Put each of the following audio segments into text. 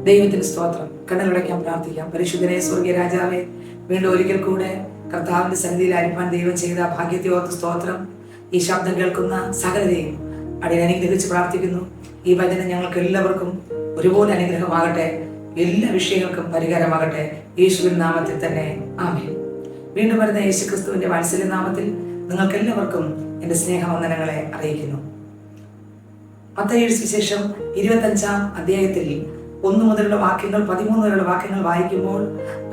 ദൈവത്തിന് സ്തോത്രം. കണ്ണുകളടയ്ക്കാൻ പ്രാർത്ഥിക്കാം. പരിശുദ്ധനെ സ്വർഗീയ രാജാവേ, വീണ്ടും ഒരിക്കൽ കൂടെ കർത്താവിന്റെ സന്നിധിയിൽ അരിപ്പാൻ ദൈവം ചെയ്ത ഭാഗ്യത്തെ ഓർത്ത് സ്തോത്രം. ഈ ശബ്ദം കേൾക്കുന്ന സകലരെയും അടിയൻ അനുഗ്രഹിച്ച് പ്രാർത്ഥിക്കുന്നു. ഈ വചനം ഞങ്ങൾക്ക് എല്ലാവർക്കും ഒരുപോലെ അനുഗ്രഹമാകട്ടെ, എല്ലാ വിഷയങ്ങൾക്കും പരിഹാരമാകട്ടെ. യേശുവിൻ നാമത്തിൽ തന്നെ ആമേൻ. വീണ്ടും വരുന്ന യേശുക്രിസ്തുവിന്റെ വാത്സല്യ നാമത്തിൽ നിങ്ങൾക്ക് എല്ലാവർക്കും എൻ്റെ സ്നേഹവന്ദനങ്ങളെ അറിയിക്കുന്നു. മത്തായിയുടെ സുവിശേഷം 25-ാം അധ്യായത്തിൽ 1 മുതലുള്ള വാക്യങ്ങൾ 13 വരെയുള്ള വാക്യങ്ങൾ വായിക്കുമ്പോൾ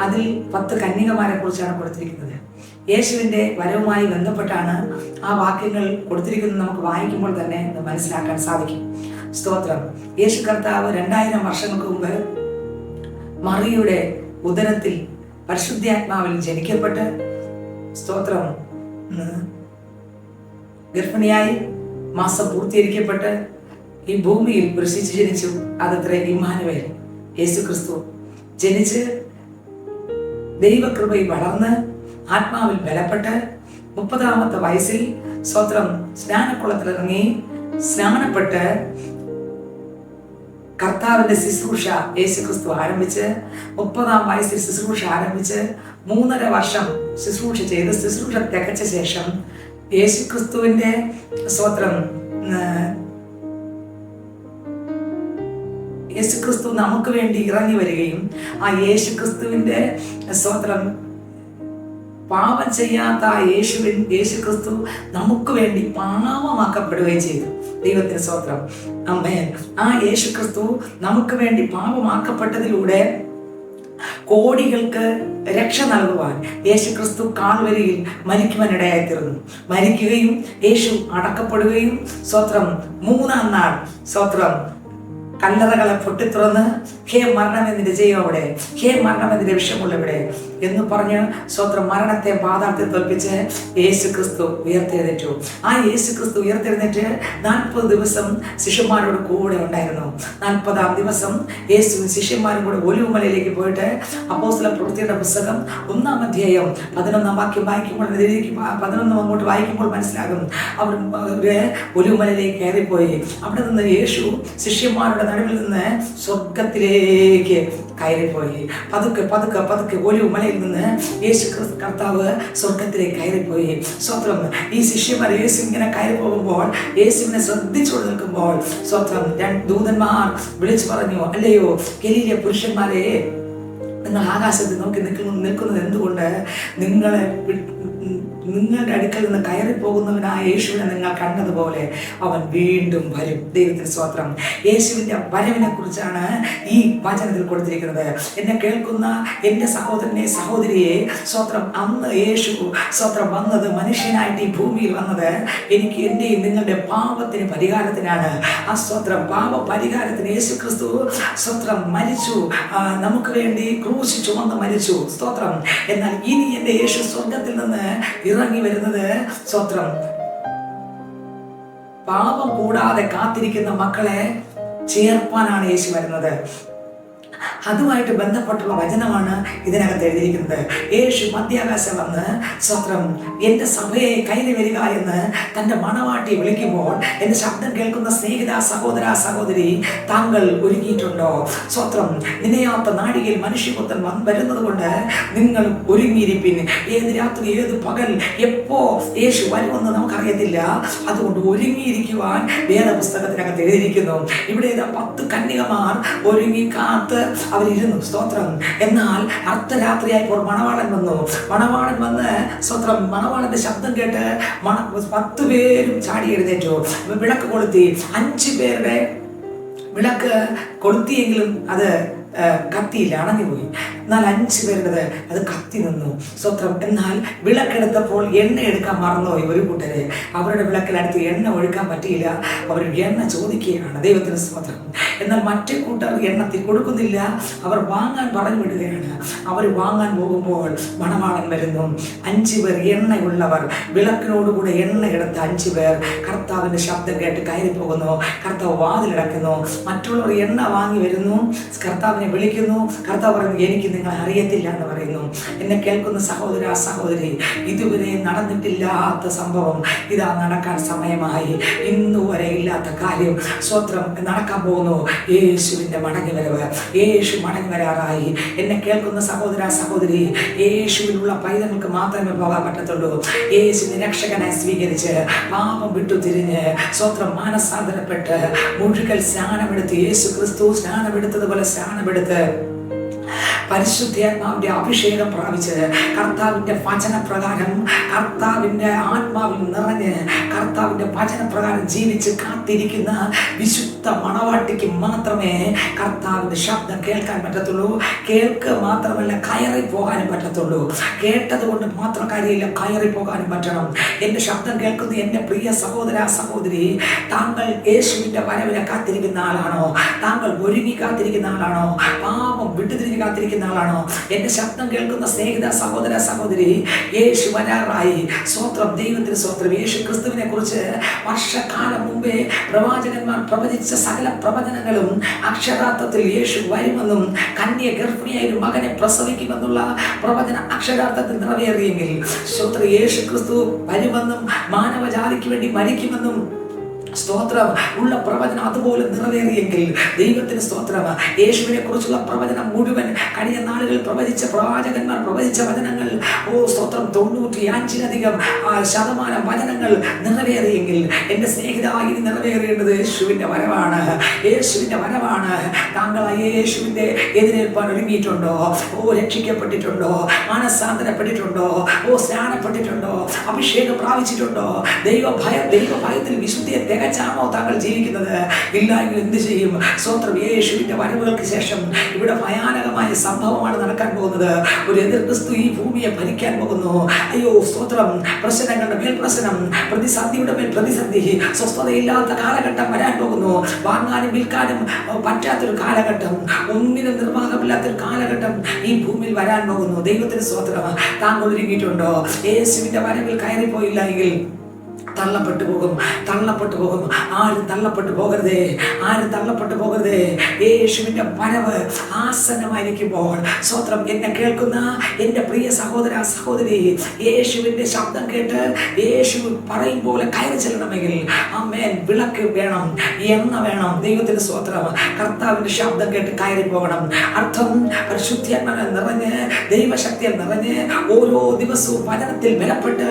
അതിൽ 10 കന്യകമാരെ കുറിച്ചാണ് കൊടുത്തിരിക്കുന്നത്. യേശുവിൻ്റെ വരവുമായി ബന്ധപ്പെട്ടാണ് ആ വാക്യങ്ങൾ കൊടുത്തിരിക്കുന്നത്. നമുക്ക് വായിക്കുമ്പോൾ തന്നെ മനസ്സിലാക്കാൻ സാധിക്കും. സ്തോത്രം. യേശു കർത്താവ് 2000 വർഷങ്ങൾക്ക് മുമ്പ് മറിയുടെ ഉദരത്തിൽ പരിശുദ്ധാത്മാവിൽ ജനിക്കപ്പെട്ട് സ്തോത്രം ഗർഭിണിയായി മാസം പൂർത്തീകരിക്കപ്പെട്ട് ഈ ഭൂമിയിൽ പ്രശിച്ച് ജനിച്ചു. അതത്ര ഇമ്മാനുവേൽ യേശു ക്രിസ്തു ജനിച്ച് ദൈവകൃപയിൽ വളർന്ന് ആത്മാവിൽ ബലപ്പെട്ട് 30-ാമത്തെ വയസ്സിൽ സ്തോത്രം സ്നാനക്കുളത്തിലിറങ്ങി സ്നാനപ്പെട്ട് കർത്താവിന്റെ ശുശ്രൂഷ യേശു ക്രിസ്തു ആരംഭിച്ച് 30-ാം വയസ്സിൽ ശുശ്രൂഷ ആരംഭിച്ച് 3.5 വർഷം ശുശ്രൂഷ ചെയ്ത് ശുശ്രൂഷ തികച്ച ശേഷം യേശു ക്രിസ്തുവിന്റെ സ്തോത്രം യേശുക്രിസ്തു നമുക്ക് വേണ്ടി ഇറങ്ങി വരികയും ആ യേശുക്രിസ്തുവിന്റെ സ്തോത്രം പാപം ചെയ്യാത്ത യേശുക്രിസ്തു നമുക്ക് വേണ്ടി പാപമാക്കപ്പെടുകയും ചെയ്തു. ദൈവത്തിന് സ്തോത്രം. ആമേൻ. ആ യേശുക്രിസ്തു നമുക്ക് വേണ്ടി പാപമാക്കപ്പെട്ടതിലൂടെ കോടികൾക്ക് രക്ഷ നൽകുവാൻ യേശുക്രിസ്തു കാൽവരിയിൽ മരിക്കുവാനിടയായിത്തീർന്നു. മരിക്കുകയും യേശു അടക്കപ്പെടുകയും സ്തോത്രം 3-ാം നാൾ സ്തോത്രം കല്ലറകളെ പൊട്ടിത്തുറന്ന് ഹേ മരണം എന്നിന്റെ ജയം അവിടെ, ഹേ മരണം എന്നിന്റെ വിഷമുള്ള ഇവിടെ എന്ന് പറഞ്ഞ് സ്തോത്രം മരണത്തെ പാതാളത്തിൽ തോൽപ്പിച്ച് യേശു ക്രിസ്തു ഉയർത്തെഴുന്നേറ്റു. ആ യേശു ക്രിസ്തു ഉയർത്തെഴുന്നേറ്റ് 40 ദിവസം ശിഷ്യന്മാരോട് കൂടെ ഉണ്ടായിരുന്നു. 40-ാം ദിവസം യേശു ശിഷ്യന്മാരും കൂടെ ഒലിവുമലയിലേക്ക് പോയിട്ട് അപ്പോസ്തല പ്രവൃത്തിയുടെ പുസ്തകം 1-ാം അധ്യായം 11-ാം വാക്യം വായിക്കുമ്പോൾ 11 അങ്ങോട്ട് വായിക്കുമ്പോൾ മനസ്സിലാകും. അവർ ഒലിവുമലയിലേക്ക് കയറിപ്പോയി. അവിടെ നിന്ന് യേശു ശിഷ്യന്മാരുടെ നടുവിൽ നിന്ന് സ്വർഗത്തിലേക്ക് കയറിപ്പോയി. പതുക്കെ പതുക്കെ പതുക്കെ ഒലിവുമലയിൽ നിന്ന് യേശു കർത്താവ് സ്വർഗത്തിലേക്ക് കയറിപ്പോയി. സ്വത്രം ഈ ശിഷ്യന്മാർ യേശു ഇങ്ങനെ കയറി പോകുമ്പോൾ യേശുവിനെ ശ്രദ്ധിച്ചുകൊണ്ട് നിൽക്കുമ്പോൾ സ്വത്രം 2 ദൂതന്മാർ വിളിച്ചു പറഞ്ഞു, അല്ലയോ ഗലീലിയ പുരുഷന്മാരെ, നിങ്ങൾ ആകാശത്ത് നോക്കി നിൽക്കുന്നത് എന്തുകൊണ്ട്? നിങ്ങളുടെ അടുക്കൽ നിന്ന് കയറി പോകുന്നവനായ യേശുവിനെ നിങ്ങൾ കണ്ടതുപോലെ അവൻ വീണ്ടും വരും. ദൈവത്തിന് സ്തോത്രം. യേശുവിൻ്റെ വരവിനെ കുറിച്ചാണ് ഈ വചനത്തിൽ കൊടുത്തിരിക്കുന്നത്. എന്നെ കേൾക്കുന്ന എൻ്റെ സഹോദരനെ സഹോദരിയെ സ്തോത്രം, അന്ന് യേശു സ്തോത്രം വന്നത്, മനുഷ്യനായിട്ട് ഈ ഭൂമിയിൽ വന്നത് എനിക്ക് എൻ്റെയും നിങ്ങളുടെ പാപത്തിന് പരിഹാരത്തിനാണ്. ആ സ്തോത്രം പാപ പരിഹാരത്തിന് യേശു ക്രിസ്തു സ്തോത്രം മരിച്ചു, നമുക്ക് വേണ്ടി ക്രൂശിൽ ചുമന്ന് മരിച്ചു. സ്തോത്രം. എന്നാൽ ഇനി എൻ്റെ യേശു സ്വർഗത്തിൽ നിന്ന് ഇറങ്ങി വരുന്നത് സ്തോത്രം പാപം കൂടാതെ കാത്തിരിക്കുന്ന മക്കളെ ചേർപ്പാനാണ് യേശു വരുന്നത്. അതുമായിട്ട് ബന്ധപ്പെട്ടുള്ള വചനമാണ് ഇതിനകത്ത് എഴുതിയിരിക്കുന്നത്. യേശു മധ്യാകാശം വന്ന് സ്തോത്രം എൻ്റെ സഭയെ കയറി വരിക എന്ന് തൻ്റെ മണവാട്ടി വിളിക്കുമ്പോൾ എൻ്റെ ശബ്ദം കേൾക്കുന്ന സ്നേഹിത സഹോദര സഹോദരി, താങ്കൾ ഒരുങ്ങിയിട്ടുണ്ടോ? സ്തോത്രം. നിനയാത്ത നാഴികയിൽ മനുഷ്യപുത്രൻ വരുന്നത് കൊണ്ട് നിങ്ങൾ ഒരുങ്ങിയിരിപ്പിൻ. ഏത് രാത്രി ഏത് പകൽ എപ്പോ യേശു വരുമെന്ന് നമുക്കറിയത്തില്ല. അതുകൊണ്ട് ഒരുങ്ങിയിരിക്കുവാൻ വേദപുസ്തകത്തിനകത്ത് എഴുതിയിരിക്കുന്നു. ഇവിടെ 10 കന്യകമാർ ഒരുങ്ങി കാത്ത് അവരിരുന്നു. സ്തോത്രം. എന്നാൽ അർദ്ധരാത്രിയായപ്പോൾ മണവാളൻ വന്നു. മണവാളൻ വന്ന് സ്തോത്രം മണവാളന്റെ ശബ്ദം കേട്ട് 10 പേരും ചാടി എഴുന്നേറ്റു. വിളക്ക് കൊളുത്തി. 5 പേരുടെ വിളക്ക് കൊളുത്തിയെങ്കിലും അത് കത്തിയില്ല, അണഞ്ഞുപോയി. എന്നാൽ 5 പേരുടേത് അത് കത്തി നിന്നു. സ്തോത്രം. എന്നാൽ വിളക്കെടുത്തപ്പോൾ എണ്ണ എടുക്കാൻ മറന്നുപോയി ഒരു കൂട്ടര്. അവരുടെ വിളക്കിനടുത്ത് എണ്ണ ഒഴുക്കാൻ പറ്റിയില്ല. അവർ എണ്ണ ചോദിക്കുകയാണ്. ദൈവത്തിന് സ്തോത്രം. എന്നാൽ മറ്റേ കൂട്ടർ എണ്ണ കൊടുക്കുന്നില്ല. അവർ വാങ്ങാൻ പറഞ്ഞു വിടുകയാണ്. അവർ വാങ്ങാൻ പോകുമ്പോൾ മണവാളൻ വരുന്നു. 5 പേർ എണ്ണയുള്ളവർ, വിളക്കിനോടുകൂടെ എണ്ണ എടുത്ത 5 പേർ കർത്താവിന്റെ ശബ്ദം കേട്ട് കയറി പോകുന്നു. കർത്താവ് വാതിലടക്കുന്നു. മറ്റുള്ളവർ എണ്ണ വാങ്ങി വരുന്നു. കർത്താവിനെ വിളിക്കുന്നു. കർത്താവ് പറഞ്ഞു, എനിക്ക് നിങ്ങളെ അറിയത്തില്ല എന്ന് പറയുന്നു. എന്നെ കേൾക്കുന്ന സഹോദര സഹോദരി, ഇതുവരെ നടന്നിട്ടില്ലാത്ത സംഭവം ഇതാ നടക്കാൻ സമയമായി. ഇന്നുവരെ ഇല്ലാത്ത കാര്യം സ്വത്രം നടക്കാൻ പോകുന്നു. യേശുവിൻ്റെ മടങ്ങി വരവ്, യേശു മടങ്ങി വരാറായി. എന്നെ കേൾക്കുന്ന സഹോദര സഹോദരി, യേശുവിനുള്ള പൈതങ്ങൾക്ക് മാത്രമേ പോകാൻ പറ്റത്തുള്ളൂ. യേശുവിനെ രക്ഷകനായി സ്വീകരിച്ച് പാപം വിട്ടു തിരിഞ്ഞ് സ്വത്രം മാനസാന്തരപ്പെട്ട് മുഴുകൽ സ്നാനമെടുത്ത്, യേശു ക്രിസ്തു സ്നാനമെടുത്തതുപോലെ സ്നാനമെടുത്ത് പരിശുദ്ധാത്മാവിന്റെ അഭിഷേകം പ്രാപിച്ച് കർത്താവിന്റെ വചനപ്രകാരം, കർത്താവിന്റെ ആത്മാവിൽ നിറഞ്ഞ് കർത്താവിന്റെ വചനപ്രകാരം ജീവിച്ച് കാത്തിരിക്കുന്ന വിശുദ്ധ മണവാട്ടിക്ക് മാത്രമേ കർത്താവിന്റെ ശബ്ദം കേൾക്കാൻ പറ്റത്തുള്ളൂ. കേൾക്കുക മാത്രമല്ല, കയറി പോകാനും പറ്റത്തുള്ളൂ. കേട്ടത് കൊണ്ട് മാത്രം കാര്യമില്ല, കയറി പോകാനും പറ്റണം. എൻ്റെ ശബ്ദം കേൾക്കുന്ന എൻ്റെ പ്രിയ സഹോദര സഹോദരി, താങ്കൾ യേശുവിന്റെ വരവിനെ കാത്തിരിക്കുന്ന ആളാണോ? താങ്കൾ ഒരുങ്ങി കാത്തിരിക്കുന്ന ആളാണോ? പാപം വിട്ടുതിരിഞ്ഞ് കാത്തിരിക്കുന്ന ആളാണോ? എന്റെ ശബ്ദം കേൾക്കുന്ന സ്നേഹിത സഹോദര സഹോദരി, യേശു വരാറായി. സ്വത്രം, ദൈവത്തിന് സ്വത്രം. യേശു ക്രിസ്തുവിനെ കുറിച്ച് വർഷക്കാലം മുമ്പേ പ്രവാചകന്മാർ പ്രവചിച്ച സകല പ്രവചനങ്ങളും അക്ഷരാർത്ഥത്തിൽ യേശു വരുമെന്നും കന്യ ഗർഭിണിയായ ഒരു മകനെ പ്രസവിക്കുമെന്നുള്ള പ്രവചന അക്ഷരാർത്ഥത്തിൽ നിറവേറിയെങ്കിൽ, സ്വത്രം, യേശു ക്രിസ്തു വരുമെന്നും മാനവജാതിക്ക് വേണ്ടി മരിക്കുമെന്നും സ്തോത്രം ഉള്ള പ്രവചനം അതുപോലെ നിറവേറിയെങ്കിൽ ദൈവത്തിന് സ്തോത്രം. യേശുവിനെ കുറിച്ചുള്ള പ്രവചനം മുഴുവൻ കഴിഞ്ഞ നാളുകളിൽ പ്രവചിച്ച പ്രവാചകന്മാർ പ്രവചിച്ച വചനങ്ങൾ, സ്തോത്രം, 95% വചനങ്ങൾ നിറവേറിയെങ്കിൽ എൻ്റെ സ്നേഹിത, ഇനി നിറവേറേണ്ടത് യേശുവിൻ്റെ വരവാണ്. യേശുവിൻ്റെ വരവാണ്. താങ്കൾ യേശുവിൻ്റെ എതിരേൽപ്പാൻ ഒരുങ്ങിയിട്ടുണ്ടോ? രക്ഷിക്കപ്പെട്ടിട്ടുണ്ടോ? മാനസാന്തരപ്പെട്ടിട്ടുണ്ടോ? സ്നാനപ്പെട്ടിട്ടുണ്ടോ? അഭിഷേകം പ്രാപിച്ചിട്ടുണ്ടോ? ദൈവഭയത്തിൽ വിശുദ്ധിയെ തികച്ചാണോ താങ്കൾ ജീവിക്കുന്നത്? ഇല്ല എങ്കിൽ എന്ത് ചെയ്യും? സ്വത്രം, യേശുവിന്റെ വരവുകൾക്ക് ശേഷം ഇവിടെ ഭയാനകമായ സംഭവമാണ് നടക്കാൻ പോകുന്നത്. ഒരു എതിർ ക്രിസ്തു ഈ ഭൂമിയെ ഭരിക്കാൻ പോകുന്നു. അയ്യോ സ്വത്രം, പ്രശ്നങ്ങളുടെ മേൽ പ്രശ്നം, പ്രതിസന്ധിയുടെ മേൽ പ്രതിസന്ധി, സ്വസ്ഥതയില്ലാത്ത കാലഘട്ടം വരാൻ പോകുന്നു. വാങ്ങാനും വിൽക്കാനും പറ്റാത്തൊരു കാലഘട്ടം, ഒന്നിനും നിർവാഹമില്ലാത്തൊരു കാലഘട്ടം ഈ ഭൂമിയിൽ വരാൻ പോകുന്നു. ദൈവത്തിന് സ്വത്രം. താങ്കൾ ഒരുങ്ങിയിട്ടുണ്ടോ? യേശുവിന്റെ വരവിൽ കയറിപ്പോയില്ല എങ്കിൽ തള്ളപ്പെട്ടു പോകും. ആരും തള്ളപ്പെട്ടു പോകരുതേ. യേശുവിന്റെ വരവ് ആസന്നമായിരിക്കുമ്പോൾ, സ്വത്രം, എന്നെ കേൾക്കുന്ന എൻ്റെ പ്രിയ സഹോദര സഹോദരി, യേശുവിന്റെ ശബ്ദം കേട്ട് യേശു പറയും പോലെ കയറി ചെല്ലണമെങ്കിൽ, ആമേൻ, വിളക്ക് വേണം, എണ്ണ വേണം. ദൈവത്തിന് സ്വത്രം. കർത്താവിന്റെ ശബ്ദം കേട്ട് കയറി പോകണം. അർത്ഥം, പരിശുദ്ധാത്മാവിൽ നിറഞ്ഞ് ദൈവശക്തിയിൽ നിറഞ്ഞ് ഓരോ ദിവസവും വചനത്തിൽ ബലപ്പെട്ട്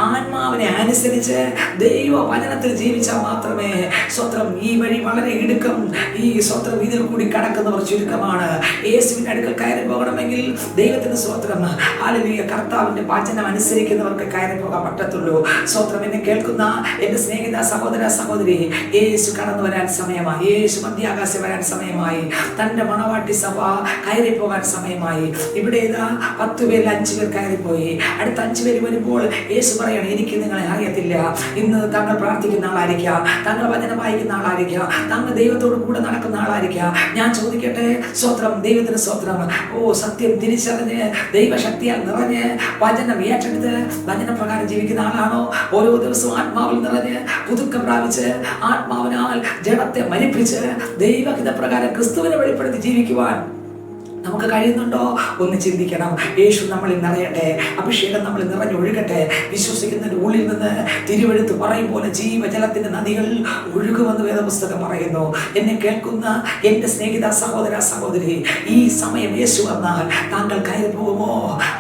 ആത്മാവിനെ അനുസരിച്ച് ദൈവ വചനത്തിൽ ജീവിച്ചാൽ മാത്രമേ, സ്വത്രം, ഈ വഴി വളരെ ഇടുക്കം. ഈ സ്വത്രം, ഇതിൽ കൂടി കടക്കുന്നവർ ചുരുക്കമാണ്. യേശുവിന്റെ അടുക്കൽ കയറി പോകണമെങ്കിൽ ദൈവത്തിന് സ്വത്രം, ഹല്ലേലൂയ, കർത്താവിന്റെ വചനം അനുസരിക്കുന്നവർക്ക് കയറി പോകാൻ പറ്റത്തുള്ളൂ. സ്വത്രം, എന്നെ കേൾക്കുന്ന എൻ്റെ സ്നേഹിത സഹോദര സഹോദരി, യേശു കടന്നു വരാൻ സമയമായി. യേശു മധ്യാകാശം വരാൻ സമയമായി. തന്റെ മണവാട്ടി സഭ കയറി പോകാൻ സമയമായി. ഇവിടെ ഇതാ 10 പേരിൽ 5 പേർ കയറിപ്പോയി. അടുത്ത 5 പേര് വരുമ്പോൾ യേശു പറയാണ്, എനിക്ക് നിങ്ങളെ അറിയത്തില്ല. ഇന്ന് താങ്കൾ പ്രാർത്ഥിക്കുന്ന ആളായിരിക്കാം, താങ്കൾ വചനം വായിക്കുന്ന ആളായിരിക്കാം, താങ്കൾ ദൈവത്തോട് കൂടെ നടക്കുന്ന ആളായിരിക്കാം. ഞാൻ ചോദിക്കട്ടെ, സ്വത്രം, ദൈവത്തിന് സ്വത്രം. സത്യം തിരിച്ചറിഞ്ഞ് ദൈവശക്തിയാൽ നിറഞ്ഞ് വചനം ഏറ്റെടുത്ത് വചനപ്രകാരം ജീവിക്കുന്ന ആളാണോ? ഓരോ ദിവസവും ആത്മാവിൽ നിറഞ്ഞ് പുതുക്കം പ്രാപിച്ച് ആത്മാവിനാൽ ജഡത്തെ മരിപ്പിച്ച് ദൈവഹിതപ്രകാരം ക്രിസ്തുവിനെ വെളിപ്പെടുത്തി ജീവിക്കുവാൻ നമുക്ക് കഴിയുന്നുണ്ടോ? ഒന്ന് ചിന്തിക്കണം. യേശു നമ്മളിൽ നിറയട്ടെ, അഭിഷേകം നമ്മളിൽ നിറഞ്ഞൊഴുകട്ടെ. വിശ്വസിക്കുന്നതിൻ്റെ ഉള്ളിൽ നിന്ന് തിരുവെഴുത്ത് പറയും പോലെ ജീവജലത്തിന്റെ നദികൾ ഒഴുകുമെന്ന് വേദപുസ്തകം പറയുന്നു. എന്നെ കേൾക്കുന്ന എൻ്റെ സ്നേഹിത സഹോദര സഹോദരി, ഈ സമയം യേശു വന്നാൽ താങ്കൾ കയറി പോകുമോ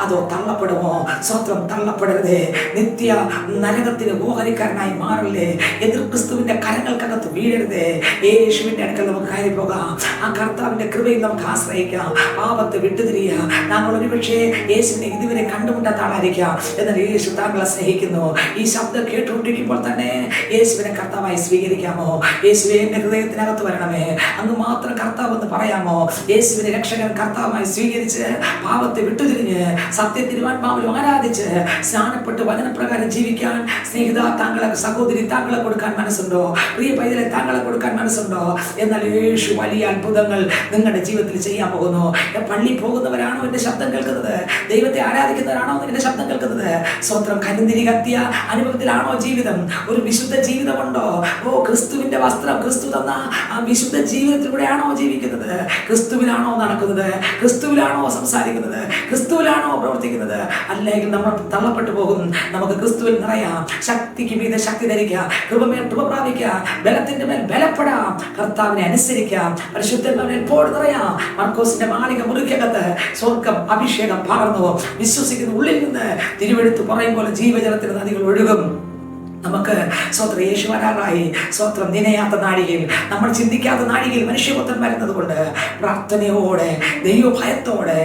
അതോ തള്ളപ്പെടുമോ? സ്വത്രം, തള്ളപ്പെടരുതേ. നിത്യ നരകത്തിന് ഓഹരിക്കാരനായി മാറല്ലേ. എതിർ ക്രിസ്തുവിന്റെ കരങ്ങൾക്കകത്ത് വീഴരുതേ. യേശുവിന്റെ അടുക്കൽ നമുക്ക് കയറി പോകാം. ആ കർത്താവിന്റെ കൃപയിൽ നമുക്ക് ആശ്രയിക്കാം. പാപത്തെ വിട്ടുതിരിയുക. താങ്കൾ ഒരുപക്ഷെ യേശുവിനെ ഇതുവരെ കണ്ടുമുട്ടാത്ത ആളായിരിക്കാം. എന്നാൽ യേശു താങ്കളെ സ്നേഹിക്കുന്നു. ഈ ശബ്ദം കേട്ടുകൊണ്ടിരിക്കുമ്പോൾ തന്നെ യേശുവിനെ കർത്താവായി സ്വീകരിക്കാമോ? യേശുവെ, എന്റെ ഹൃദയത്തിനകത്ത് വരണമേ, അങ്ങ് മാത്രം കർത്താവ് എന്ന് പറയാമോ? യേശുവിനെ രക്ഷകൻ കർത്താവായി സ്വീകരിച്ച് പാപത്തെ വിട്ടുതിരിഞ്ഞ് സത്യത്തിരുവാത്മാവിലും ആരാധിച്ച് സ്നാനപ്പെട്ട് വചനപ്രകാരം ജീവിക്കാൻ സ്നേഹിത, താങ്കളെ സഹോദരി, താങ്കളെ കൊടുക്കാൻ മനസ്സുണ്ടോ? പ്രിയ പൈതലെ, താങ്കളെ കൊടുക്കാൻ മനസ്സുണ്ടോ? എന്നാൽ യേശു വലിയ അത്ഭുതങ്ങൾ നിങ്ങളുടെ ജീവിതത്തിൽ ചെയ്യാൻ പോകുന്നു. പള്ളി പോകുന്നവരാണോ എന്റെ ശബ്ദം കേൾക്കുന്നത്? ദൈവത്തെ ആരാധിക്കുന്നവരാണോ എന്റെ ശബ്ദം കേൾക്കുന്നത്? സ്വത്രം കരിന്തിരി കത്തിയ അനുഭവത്തിലാണോ ജീവിതം? ഒരു വിശുദ്ധ ജീവിതമുണ്ടോ? ക്രിസ്തുവിന്റെ വസ്ത്രം, ക്രിസ്തു തന്ന ആ വിശുദ്ധ ജീവിതത്തിലൂടെയാണോ ജീവിക്കുന്നത്? ക്രിസ്തുവിലാണോ നടക്കുന്നത്? ക്രിസ്തുവിലാണോ സംസാരിക്കുന്നത്? ക്രിസ്തുവിലാണോ പ്രവർത്തിക്കുന്നത്? അല്ലെങ്കിൽ നമ്മൾ തള്ളപ്പെട്ടു പോകും. നമുക്ക് ക്രിസ്തുവിൽ നിറയാം, ശക്തിക്ക് മീതെ ശക്തി ധരിക്കാം, കൃപമേൽ കൃപ പ്രാപിക്കാം, ബലത്തിന്റെ മേൽ ബലപ്പെടാം, കർത്താവിനെ അനുസരിക്കാം, പരിശുദ്ധന്മാരിൽ എപ്പോഴും നിറയാം. മർക്കോസിന്റെ മാളിക മുറിക്കകത്ത് സ്വർഗം അഭിഷേകം പകർന്നു. വിശ്വസിക്കുന്ന ഉള്ളിൽ നിന്ന് തിരുവെടുത്ത് പറയും പോലെ ജീവജലത്തിന്റെ നദികൾ ഒഴുകും. നമുക്ക് സ്വത്രം യേശു വരാറായി. സ്വത്രം നിനയാത്ത നാഴികയിൽ, നമ്മൾ ചിന്തിക്കാത്ത നാഴികയിൽ മനുഷ്യപുത്രൻ വരുന്നത് കൊണ്ട് പ്രാർത്ഥനയോടെ ദൈവഭയത്തോടെ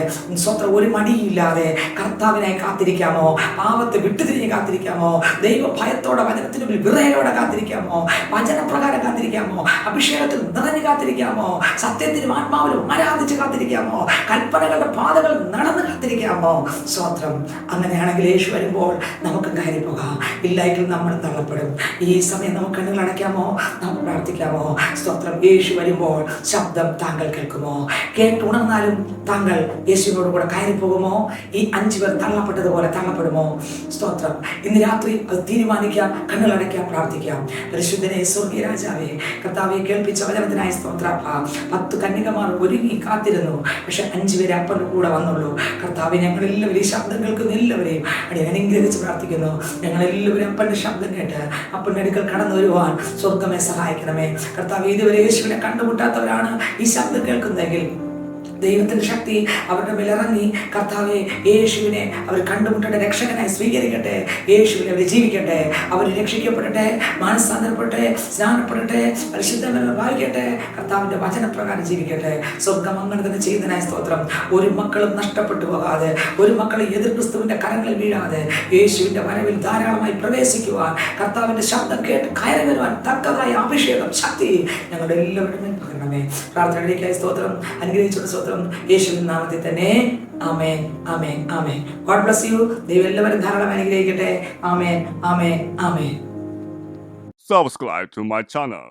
സ്വത്രം ഒരു മടിയില്ലാതെ കർത്താവിനായി കാത്തിരിക്കാമോ? പാപത്തെ വിട്ടുതിരിഞ്ഞ് കാത്തിരിക്കാമോ? ദൈവഭയത്തോടെ വചനത്തിന് മുന്നിൽ വിറയലോടെ കാത്തിരിക്കാമോ? വചനപ്രകാരം കാത്തിരിക്കാമോ? അഭിഷേകത്തിൽ നിറഞ്ഞു കാത്തിരിക്കാമോ? സത്യത്തിനും ആത്മാവിലും ആരാധിച്ച് കാത്തിരിക്കാമോ? കൽപ്പനകളുടെ പാതകൾ നടന്ന് കാത്തിരിക്കാമോ? സ്വത്രം അങ്ങനെയാണെങ്കിൽ യേശു വരുമ്പോൾ നമുക്ക് കയറി പോകാം. ഇല്ലെങ്കിൽ നമ്മൾ തള്ളപ്പെടും. ഈ സമയം നമുക്ക് കണ്ണുകൾ അടയ്ക്കാമോ? നമുക്ക് പ്രാർത്ഥിക്കാമോ? സ്തോത്രം. യേശു വരുമ്പോൾ ശബ്ദം താങ്കൾ കേൾക്കുമോ? കേട്ടുണർന്നാലും താങ്കൾ യേശുവിനോട് കൂടെ കയറി പോകുമോ? ഈ 5 പേർ തള്ളപ്പെട്ടതുപോലെ തള്ളപ്പെടുമോ? സ്തോത്രം. ഇന്ന് രാത്രി അത് തീരുമാനിക്കാം. കണ്ണുകൾ അടയ്ക്കാം, പ്രാർത്ഥിക്കാം. പരിശുദ്ധനെ സ്വർഗീയ രാജാവേ, കർത്താവെ കേൾപ്പിച്ച വചനത്തിനായി സ്തോത്രം. 10 കന്യകമാർ ഒരുങ്ങി കാത്തിരുന്നു. പക്ഷെ 5 പേരെ അപ്പൻ്റെ കൂടെ വന്നുള്ളൂ. കർത്താവെ, ഞങ്ങളെല്ലാവരും ഈ ശബ്ദം കേൾക്കുന്ന എല്ലാവരെയും അനുഗ്രഹിച്ച് പ്രാർത്ഥിക്കുന്നു. ഞങ്ങളെല്ലാവരും അപ്പൻ്റെ ശബ്ദം കേട്ട് അപ്പൻ്റെ അടുക്കൽ കടന്നു വരുവാൻ സ്വർഗമേ സഹായിക്കണമേ. കർത്താവ്, ഇതുവരെ യേശുവിനെ കണ്ടുമുട്ടാത്തവരാണ് ഈ ശബ്ദം കേൾക്കുന്നതെങ്കിൽ ദൈവത്തിന്റെ ശക്തി അവരുടെ മേലിറങ്ങി. കർത്താവെ, യേശുവിനെ അവർ കണ്ടുമുട്ടട്ടെ, രക്ഷകനായി സ്വീകരിക്കട്ടെ. യേശുവിനെ അവർ ജീവിക്കട്ടെ, അവർ രക്ഷിക്കപ്പെടട്ടെ, മാനസാന്തരപ്പെടട്ടെ, സ്നാനപ്പെടട്ടെ, പരിശുദ്ധമേൽ വായിക്കട്ടെ, കർത്താവിന്റെ വചനപ്രകാരം ജീവിക്കട്ടെ. സ്വർഗം അങ്ങനെ തന്നെ ചെയ്യുന്നതിനായി സ്തോത്രം. ഒരു മക്കളും നഷ്ടപ്പെട്ടു പോകാതെ, ഒരു മക്കളും എതിർ ക്രിസ്തുവിന്റെ കരങ്ങളിൽ വീഴാതെ യേശുവിന്റെ വരവിൽ ധാരാളമായി പ്രവേശിക്കുവാൻ, കർത്താവിന്റെ ശബ്ദം കേട്ട് കയറി വരുവാൻ തക്കതായ അഭിഷേകം, ശക്തി ഞങ്ങളുടെ എല്ലാവരുടെ മേൽ പകരണമേ. പ്രാർത്ഥനയിലേക്കായി സ്തോത്രം. അനുഗ്രഹിച്ചുള്ള സ്തോത്രം യേശുവിൻ നാമത്തിൽ തന്നെ. Amen, amen, amen. God bless you. ദൈവം എല്ലാവരും ധാരാളം അനുഗ്രഹിക്കട്ടെ. ആമേൻ, amen, amen. Subscribe to my channel.